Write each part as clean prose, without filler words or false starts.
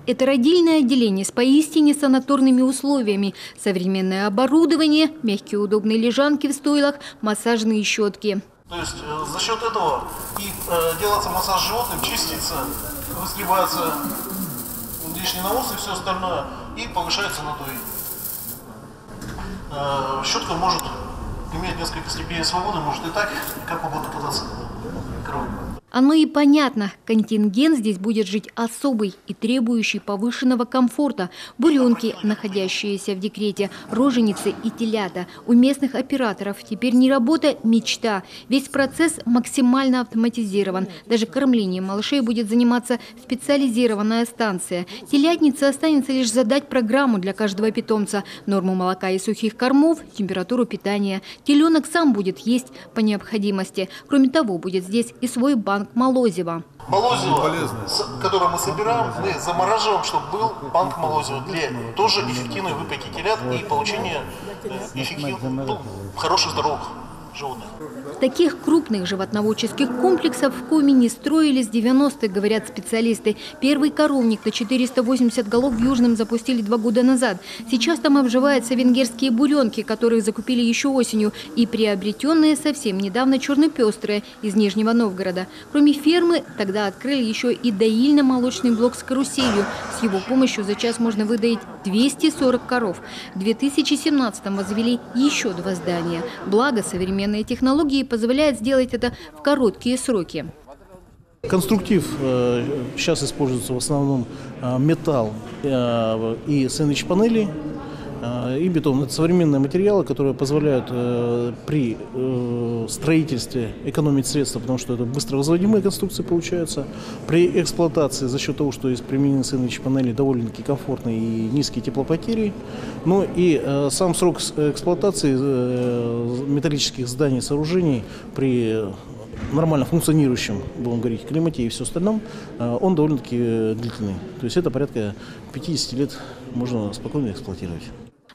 Это родильное отделение с поистине санаторными условиями. Современное оборудование, мягкие удобные лежанки в стойлах, массажные щетки. То есть за счет этого и делается массаж животным, чистится, выскребается лишний навоз и все остальное, и повышается надой. Щетка может иметь несколько степеней свободы, может и так, как угодно податься корову. Оно и понятно. Контингент здесь будет жить особый и требующий повышенного комфорта. Буренки, находящиеся в декрете, роженицы и телята. У местных операторов теперь не работа, мечта. Весь процесс максимально автоматизирован. Даже кормлением малышей будет заниматься специализированная станция. Телятнице останется лишь задать программу для каждого питомца. Норму молока и сухих кормов, температуру питания. Теленок сам будет есть по необходимости. Кроме того, будет здесь и свой банк молозива. Молозиво, которое мы собираем, мы замораживаем, чтобы был банк молозива для тоже эффективной выпеки телят и получения хороших здоровых животных. Таких крупных животноводческих комплексов в Коми не строили с 90-х, говорят специалисты. Первый коровник на 480 голов в Южном запустили 2 года назад. Сейчас там обживаются венгерские буренки, которых закупили еще осенью, и приобретенные совсем недавно черно-пестрые из Нижнего Новгорода. Кроме фермы, тогда открыли еще и доильно-молочный блок с каруселью. С его помощью за час можно выдоить 240 коров. В 2017-м возвели еще 2 здания. Благо, современные технологии позволяет сделать это в короткие сроки. Конструктив сейчас используется в основном металл и сэндвич-панели, и бетон. Это современные материалы, которые позволяют при строительстве экономить средства, потому что это быстро возводимые конструкции получаются. При эксплуатации за счет того, что есть применение сэндвич-панели, довольно-таки комфортные и низкие теплопотери. Ну и сам срок эксплуатации металлических зданий, сооружений при нормально функционирующем, будем говорить, климате и все остальном, он довольно-таки длительный. То есть это порядка 50 лет можно спокойно эксплуатировать.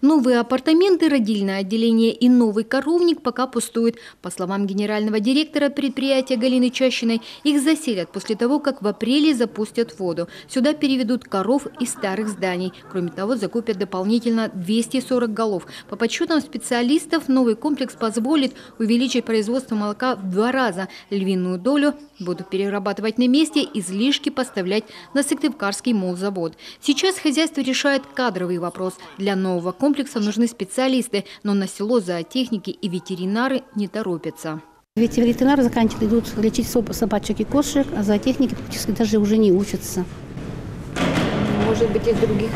Новые апартаменты, родильное отделение и новый коровник пока пустуют. По словам генерального директора предприятия Галины Чащиной, их заселят после того, как в апреле запустят воду. Сюда переведут коров из старых зданий. Кроме того, закупят дополнительно 240 голов. По подсчетам специалистов, новый комплекс позволит увеличить производство молока в 2 раза. Львиную долю будут перерабатывать на месте, излишки поставлять на Сыктывкарский молзавод. Сейчас хозяйство решает кадровый вопрос. Для нового комплекса нужны специалисты, но на село зоотехники и ветеринары не торопятся. Ведь ветеринары заканчивают, идут лечить собачек и кошек, а зоотехники практически даже уже не учатся. Может быть, из других?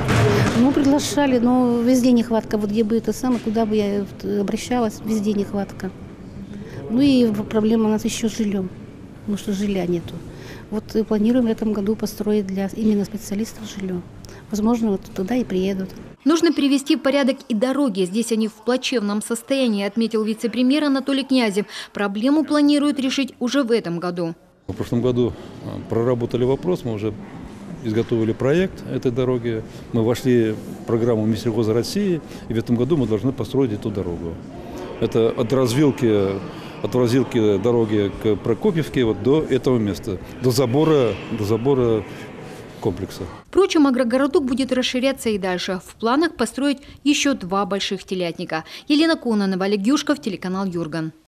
Ну, приглашали, но везде нехватка. Вот где бы это самое, куда бы я обращалась, везде нехватка. Ну и проблема у нас еще с жильем, потому что жилья нету. Вот планируем в этом году построить для именно специалистов жилье. Возможно, вот туда и приедут. Нужно привести в порядок и дороги. Здесь они в плачевном состоянии, отметил вице-премьер Анатолий Князев. Проблему планируют решить уже в этом году. В прошлом году проработали вопрос, мы уже изготовили проект этой дороги. Мы вошли в программу Минсельхоза России, и в этом году мы должны построить эту дорогу. Это от развилки дороги к Прокопьевке вот до этого места, до забора комплекса. Впрочем, агрогородок будет расширяться и дальше. В планах построить еще 2 больших телятника. Елена Кононова, Олег Юшков, телеканал Юрган.